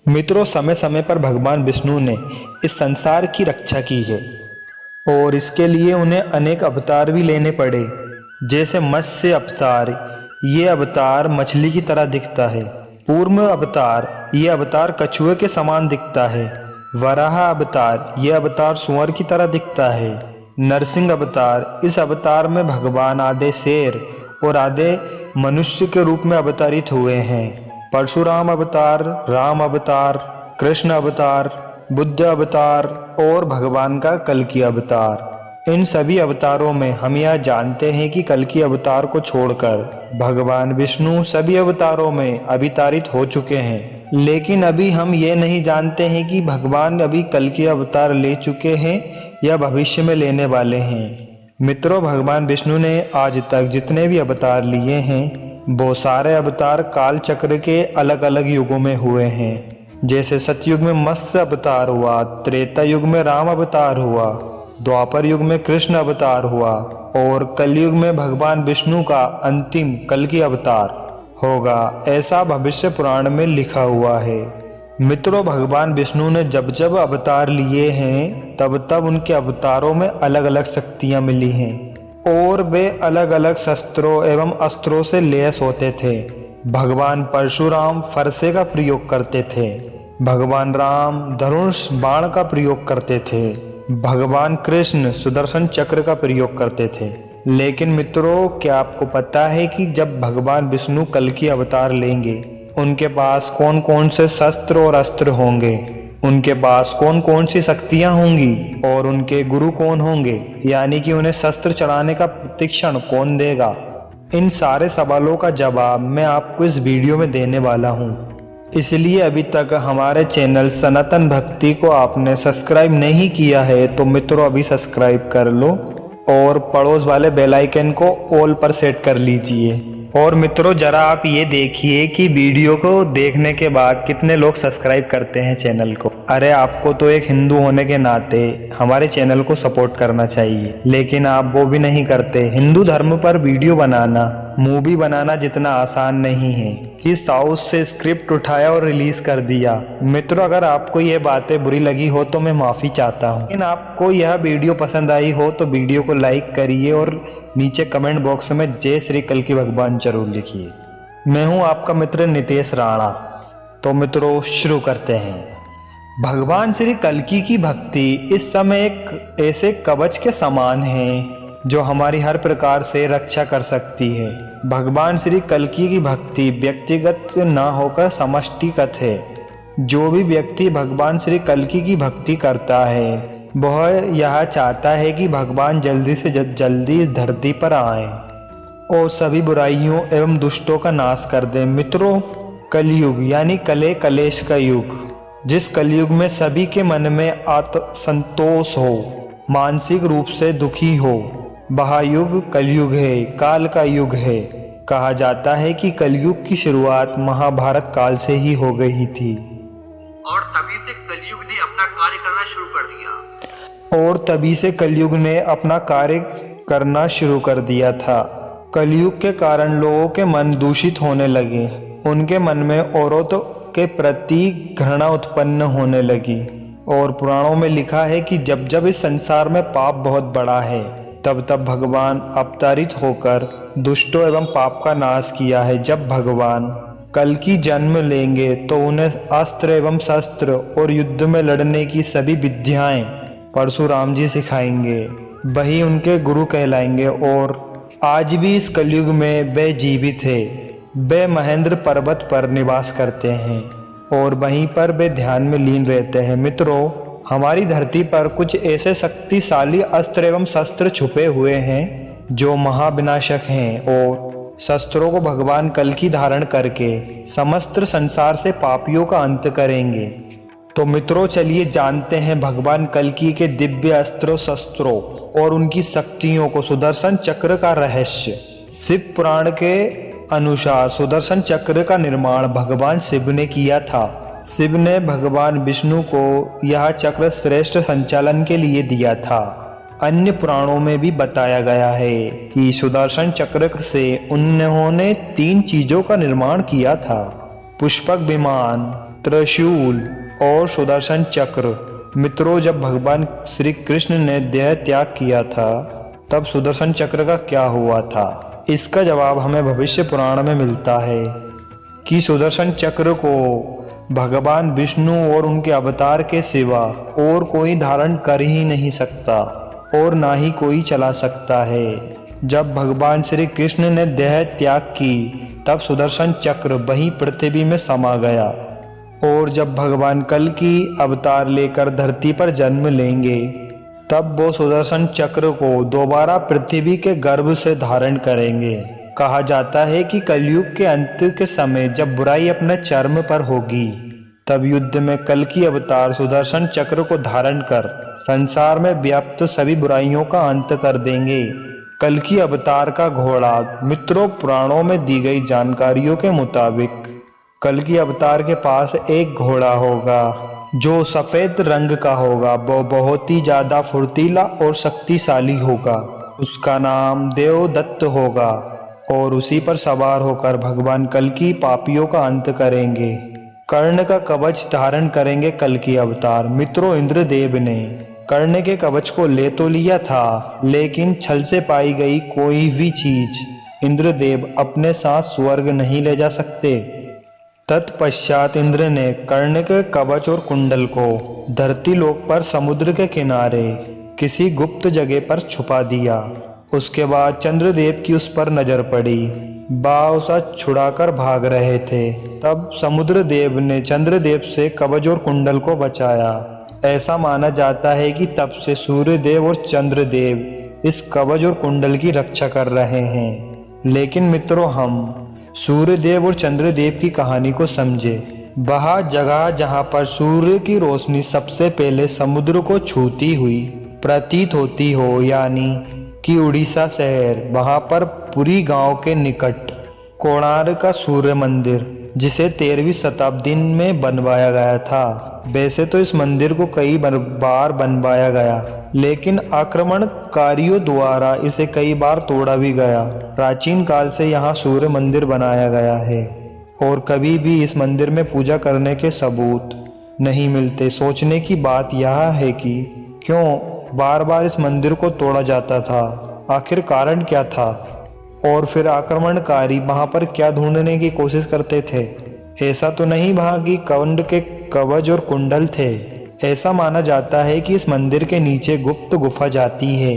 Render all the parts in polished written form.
मित्रों, समय समय पर भगवान विष्णु ने इस संसार की रक्षा की है और इसके लिए उन्हें अनेक अवतार भी लेने पड़े। जैसे मत्स्य अवतार, ये अवतार मछली की तरह दिखता है। पूर्व अवतार, ये अवतार कछुए के समान दिखता है। वराह अवतार, ये अवतार सुअर की तरह दिखता है। नरसिंह अवतार, इस अवतार में भगवान आधे शेर और आधे मनुष्य के रूप में अवतरित हुए हैं। परशुराम अवतार, राम अवतार, कृष्ण अवतार, बुद्ध अवतार और भगवान का कल्कि अवतार। इन सभी अवतारों में हम यह जानते हैं कि कल्कि अवतार को छोड़कर भगवान विष्णु सभी अवतारों में अवतरित हो चुके हैं। लेकिन अभी हम ये नहीं जानते हैं कि भगवान अभी कल्कि अवतार ले चुके हैं या भविष्य में लेने वाले हैं। मित्रों, भगवान विष्णु ने आज तक जितने भी अवतार लिए हैं वो सारे अवतार काल चक्र के अलग अलग युगों में हुए हैं। जैसे सतयुग में मत्स्य अवतार हुआ, त्रेता युग में राम अवतार हुआ, द्वापर युग में कृष्ण अवतार हुआ और कलयुग में भगवान विष्णु का अंतिम कल्कि अवतार होगा, ऐसा भविष्य पुराण में लिखा हुआ है। मित्रों, भगवान विष्णु ने जब जब अवतार लिए हैं तब तब उनके अवतारों में अलग अलग शक्तियां मिली हैं और वे अलग अलग शस्त्रों एवं अस्त्रों से लैस होते थे। भगवान परशुराम फरसे का प्रयोग करते थे। भगवान राम धनुष बाण का प्रयोग करते थे। भगवान कृष्ण सुदर्शन चक्र का प्रयोग करते थे। लेकिन मित्रों, क्या आपको पता है कि जब भगवान विष्णु कल्कि अवतार लेंगे उनके पास कौन कौन से शस्त्र और अस्त्र होंगे, उनके पास कौन कौन सी शक्तियां होंगी और उनके गुरु कौन होंगे, यानी कि उन्हें शस्त्र चढ़ाने का प्रतिक्षण कौन देगा? इन सारे सवालों का जवाब मैं आपको इस वीडियो में देने वाला हूं। इसलिए अभी तक हमारे चैनल सनातन भक्ति को आपने सब्सक्राइब नहीं किया है तो मित्रों अभी सब्सक्राइब कर लो और पड़ोस वाले बेल आइकन को ऑल पर सेट कर लीजिए। और मित्रों, जरा आप ये देखिए कि वीडियो को देखने के बाद कितने लोग सब्सक्राइब करते हैं चैनल को। अरे, आपको तो एक हिंदू होने के नाते हमारे चैनल को सपोर्ट करना चाहिए, लेकिन आप वो भी नहीं करते। हिंदू धर्म पर वीडियो बनाना, मूवी बनाना जितना आसान नहीं है कि साउथ से स्क्रिप्ट उठाया और रिलीज कर दिया। मित्रों, अगर आपको ये बातें बुरी लगी हो तो मैं माफ़ी चाहता हूँ। लेकिन आपको यह वीडियो पसंद आई हो तो वीडियो को लाइक करिए और नीचे कमेंट बॉक्स में जय श्री कल्कि भगवान जरूर लिखिए। मैं हूँ आपका मित्र नितेश राणा। तो मित्रों, शुरू करते हैं। भगवान श्री कल्कि की भक्ति इस समय एक ऐसे कवच के समान है जो हमारी हर प्रकार से रक्षा कर सकती है। भगवान श्री कल्कि की भक्ति व्यक्तिगत न होकर समष्टिगत है। जो भी व्यक्ति भगवान श्री कल्कि की भक्ति करता है वह यह चाहता है कि भगवान जल्दी से जल्दी इस धरती पर आए और सभी बुराइयों एवं दुष्टों का नाश कर दें। मित्रों, कलयुग यानी कले कलेश का युग, जिस कलयुग में सभी के मन में असंतोष हो, मानसिक रूप से दुखी हो, वह युग कलयुग है, काल का युग है। कहा जाता है कि कलयुग की शुरुआत महाभारत काल से ही हो गई थी और तभी से कलयुग ने अपना कार्य करना शुरू कर दिया। था। कलयुग के कारण लोगों के मन दूषित होने लगे। उनके मन में औरतों के प्रति घृणा उत्पन्न होने लगी और पुराणों में लिखा है कि जब जब इस संसार में पाप बहुत बड़ा है तब तब भगवान अवतरित होकर दुष्टों एवं पाप का नाश किया है। जब भगवान कल्कि जन्म लेंगे तो उन्हें अस्त्र एवं शस्त्र और युद्ध में लड़ने की सभी विद्याएं परशुराम जी सिखाएंगे। वही उनके गुरु कहलाएंगे और आज भी इस कलयुग में वे जीवित है। वे महेंद्र पर्वत पर निवास करते हैं और वहीं पर वे ध्यान में लीन रहते हैं। मित्रों, हमारी धरती पर कुछ ऐसे शक्तिशाली अस्त्र एवं शस्त्र छुपे हुए हैं जो महाविनाशक हैं और शस्त्रों को भगवान कल्कि धारण करके समस्त संसार से पापियों का अंत करेंगे। तो मित्रों, चलिए जानते हैं भगवान कल्कि के दिव्य अस्त्रों शस्त्रों और उनकी शक्तियों को। सुदर्शन चक्र का रहस्य। शिव पुराण के अनुसार सुदर्शन चक्र का निर्माण भगवान शिव ने किया था। शिव ने भगवान विष्णु को यह चक्र श्रेष्ठ संचालन के लिए दिया था। अन्य पुराणों में भी बताया गया है कि सुदर्शन चक्र से उन्होंने 3 चीजों का निर्माण किया था: पुष्पक विमान, त्रिशूल और सुदर्शन चक्र। मित्रों, जब भगवान श्री कृष्ण ने देह त्याग किया था तब सुदर्शन चक्र का क्या हुआ था? इसका जवाब हमें भविष्य पुराण में मिलता है कि सुदर्शन चक्र को भगवान विष्णु और उनके अवतार के सिवा और कोई धारण कर ही नहीं सकता और ना ही कोई चला सकता है। जब भगवान श्री कृष्ण ने देह त्याग की तब सुदर्शन चक्र वहीं पृथ्वी में समा गया और जब भगवान कल की अवतार लेकर धरती पर जन्म लेंगे तब वो सुदर्शन चक्र को दोबारा पृथ्वी के गर्भ से धारण करेंगे। कहा जाता है कि कलयुग के अंत के समय जब बुराई अपने चरम पर होगी तब युद्ध में कल की अवतार सुदर्शन चक्र को धारण कर संसार में व्याप्त सभी बुराइयों का अंत कर देंगे। कल की अवतार का घोड़ा। मित्रों, पुराणों में दी गई जानकारियों के मुताबिक कल की अवतार के पास एक घोड़ा होगा जो सफेद रंग का होगा। वो बहुत ही ज्यादा फुर्तीला और शक्तिशाली होगा। उसका नाम देवदत्त होगा और उसी पर सवार होकर भगवान कल की पापियों का अंत करेंगे। कर्ण का कवच धारण करेंगे कल की अवतार। मित्रों, इंद्रदेव ने कर्ण के कवच को ले तो लिया था, लेकिन छल से पाई गई कोई भी चीज इंद्रदेव अपने साथ स्वर्ग नहीं ले जा सकते। तत्पश्चात इंद्र ने कर्ण के कवच और कुंडल को धरती लोक पर समुद्र के किनारे किसी गुप्त जगह पर छुपा दिया। उसके बाद चंद्रदेव की उस पर नजर पड़ी। बाव सा छुड़ाकर भाग रहे थे। तब समुद्र देव ने चंद्रदेव से कवच और कुंडल को बचाया। ऐसा माना जाता है कि तब से सूर्यदेव और चंद्रदेव इस कवच और कुंडल की रक्षा कर रहे हैं। लेकिन मित्रों, हम सूर्यदेव और चंद्रदेव की कहानी को समझे। वह जगह जहां पर सूर्य की रोशनी सबसे पहले समुद्र को छूती हुई प्रतीत होती हो, यानी कि उड़ीसा शहर, वहां पर पुरी गांव के निकट कोणार्क का सूर्य मंदिर, जिसे 13वीं शताब्दी में बनवाया गया था। वैसे तो इस मंदिर को कई बार बनवाया गया, लेकिन आक्रमणकारियों द्वारा इसे कई बार तोड़ा भी गया। प्राचीन काल से यहाँ सूर्य मंदिर बनाया गया है और कभी भी इस मंदिर में पूजा करने के सबूत नहीं मिलते। सोचने की बात यह है कि क्यों बार बार इस मंदिर को तोड़ा जाता था, आखिर कारण क्या था, और फिर आक्रमणकारी वहां पर क्या ढूंढने की कोशिश करते थे। ऐसा तो नहीं वहां की कर्ण के कवच और कुंडल थे। ऐसा माना जाता है कि इस मंदिर के नीचे गुप्त गुफा जाती है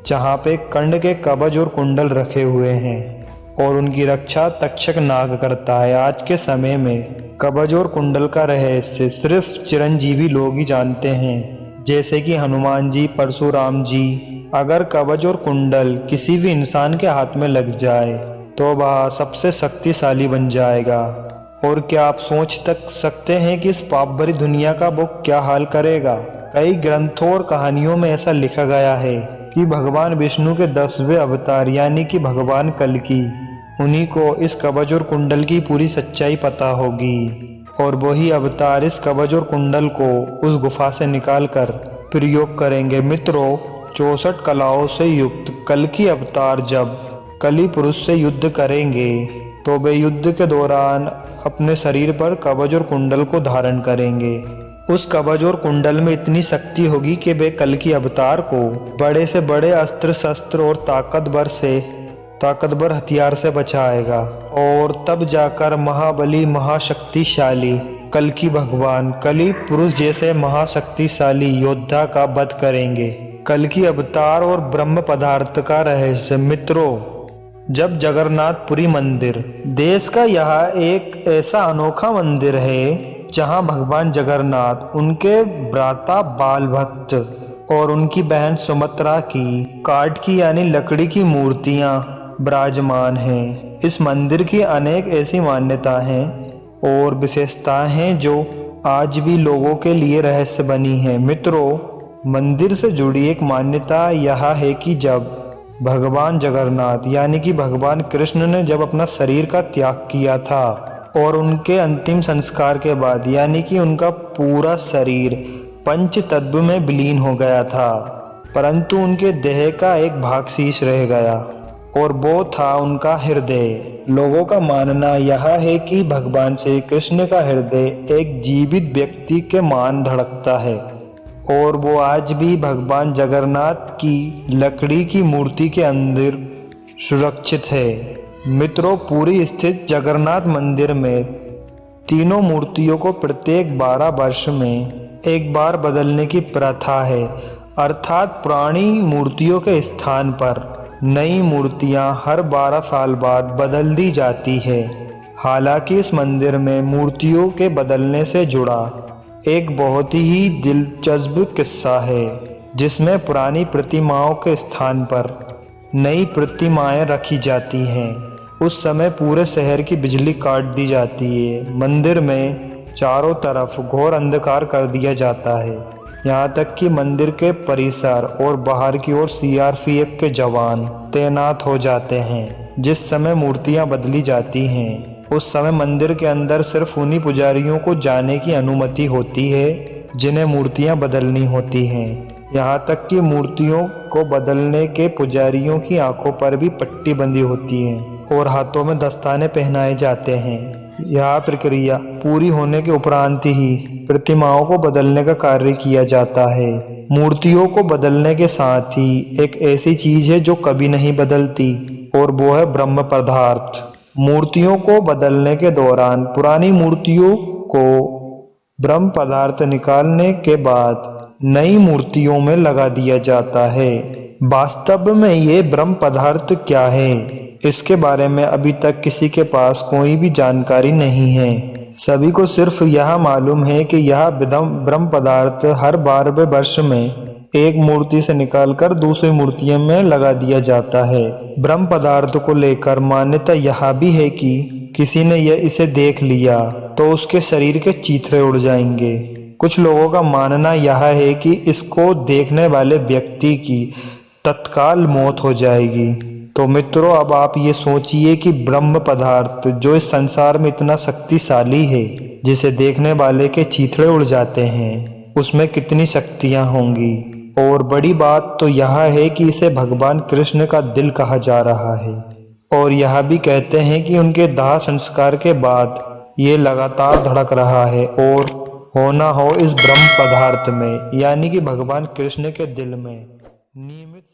जहां पे कर्ण के कवच और कुंडल रखे हुए हैं और उनकी रक्षा तक्षक नाग करता है। आज के समय में कवच और कुंडल का रहस्य सिर्फ चिरंजीवी लोग ही जानते हैं, जैसे कि हनुमान जी, परशुराम जी। अगर कवच और कुंडल किसी भी इंसान के हाथ में लग जाए तो वह सबसे शक्तिशाली बन जाएगा। और क्या आप सोच तक सकते हैं कि इस पाप भरी दुनिया का वो क्या हाल करेगा? कई ग्रंथों और कहानियों में ऐसा लिखा गया है कि भगवान विष्णु के 10वें अवतार यानी कि भगवान कल्कि, उन्हीं को इस कवच और कुंडल की पूरी सच्चाई पता होगी और वही अवतार इस कवच और कुंडल को उस गुफा से निकालकर प्रयोग करेंगे। मित्रों, 64 कलाओं से युक्त कल्कि अवतार जब कली पुरुष से युद्ध करेंगे तो वे युद्ध के दौरान अपने शरीर पर कवच और कुंडल को धारण करेंगे। उस कवच और कुंडल में इतनी शक्ति होगी कि वे कल्कि अवतार को बड़े से बड़े अस्त्र शस्त्र और ताकतवर हथियार से बचाएगा और तब जाकर महाबली महाशक्तिशाली कल्कि भगवान कली पुरुष जैसे महाशक्तिशाली योद्धा का वध करेंगे। कल्कि अवतार और ब्रह्म पदार्थ का रहस्य। मित्रों, जब जगन्नाथपुरी मंदिर देश का यह एक ऐसा अनोखा मंदिर है जहां भगवान जगन्नाथ, उनके भ्राता बालभक्त और उनकी बहन सुमित्रा की काठ की यानी लकड़ी की मूर्तियां विराजमान हैं। इस मंदिर की अनेक ऐसी मान्यता हैं और विशेषताएं हैं जो आज भी लोगों के लिए रहस्य बनी है। मित्रों, मंदिर से जुड़ी एक मान्यता यह है कि जब भगवान जगन्नाथ यानी कि भगवान कृष्ण ने जब अपना शरीर का त्याग किया था और उनके अंतिम संस्कार के बाद यानी कि उनका पूरा शरीर पंच तत्व में विलीन हो गया था, परंतु उनके देह का एक भाग शेष रह गया और वो था उनका हृदय। लोगों का मानना यह है कि भगवान श्री कृष्ण का हृदय एक जीवित व्यक्ति के मान धड़कता है और वो आज भी भगवान जगन्नाथ की लकड़ी की मूर्ति के अंदर सुरक्षित है। मित्रों, पुरी स्थित जगन्नाथ मंदिर में तीनों मूर्तियों को प्रत्येक 12 वर्ष में एक बार बदलने की प्रथा है, अर्थात पुरानी मूर्तियों के स्थान पर नई मूर्तियां हर 12 साल बाद बदल दी जाती है। हालांकि इस मंदिर में मूर्तियों के बदलने से जुड़ा एक बहुत ही दिलचस्प किस्सा है, जिसमें पुरानी प्रतिमाओं के स्थान पर नई प्रतिमाएं रखी जाती हैं। उस समय पूरे शहर की बिजली काट दी जाती है, मंदिर में चारों तरफ घोर अंधकार कर दिया जाता है, यहाँ तक कि मंदिर के परिसर और बाहर की ओर सीआरपीएफ के जवान तैनात हो जाते हैं। जिस समय मूर्तियां बदली जाती हैं उस समय मंदिर के अंदर सिर्फ उन्हीं पुजारियों को जाने की अनुमति होती है जिन्हें मूर्तियां बदलनी होती हैं। यहाँ तक कि मूर्तियों को बदलने के पुजारियों की आंखों पर भी पट्टी बंधी होती है और हाथों में दस्ताने पहनाए जाते हैं। यह प्रक्रिया पूरी होने के उपरांत ही प्रतिमाओं को बदलने का कार्य किया जाता है। मूर्तियों को बदलने के साथ ही एक ऐसी चीज है जो कभी नहीं बदलती और वो है ब्रह्म पदार्थ। मूर्तियों को बदलने के दौरान पुरानी मूर्तियों को ब्रह्म पदार्थ निकालने के बाद नई मूर्तियों में लगा दिया जाता है। वास्तव में ये ब्रह्म पदार्थ क्या है, इसके बारे में अभी तक किसी के पास कोई भी जानकारी नहीं है। सभी को सिर्फ यह मालूम है कि यह ब्रह्म पदार्थ हर 12वें वर्ष में एक मूर्ति से निकालकर दूसरी मूर्तियों में लगा दिया जाता है। ब्रह्म पदार्थ को लेकर मान्यता यह भी है कि किसी ने इसे देख लिया तो उसके शरीर के चीथड़े उड़ जाएंगे। कुछ लोगों का मानना यह है कि इसको देखने वाले व्यक्ति की तत्काल मौत हो जाएगी। तो मित्रों, अब आप ये सोचिए कि ब्रह्म पदार्थ जो इस संसार में इतना शक्तिशाली है, जिसे देखने वाले के चीथड़े उड़ जाते हैं, उसमें कितनी शक्तियां होंगी। और बड़ी बात तो यह है कि इसे भगवान कृष्ण का दिल कहा जा रहा है और यह भी कहते हैं कि उनके दाह संस्कार के बाद ये लगातार धड़क रहा है और होना हो इस ब्रह्म पदार्थ में, यानी कि भगवान कृष्ण के दिल में नियमित